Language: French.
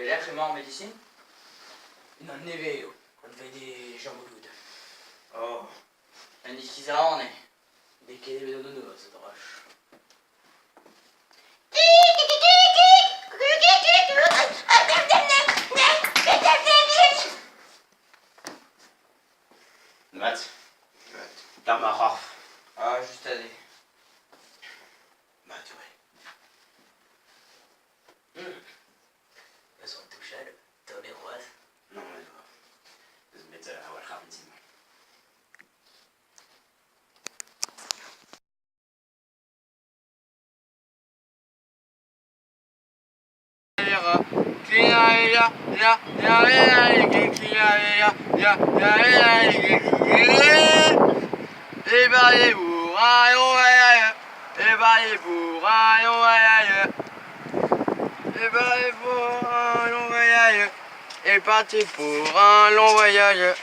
lecz ma medicine? Non è vero, non vedi Jean Bouloud. Oh, en discussion, dès qu'il est de nous, c'est droche. Wat? Dat mag af. Ah, juste allez. Wat, ouais. Elles sont touchées, t'as les rois. Non, mais wel. Dus met wat gaan we zien? Et parti pour un long voyage.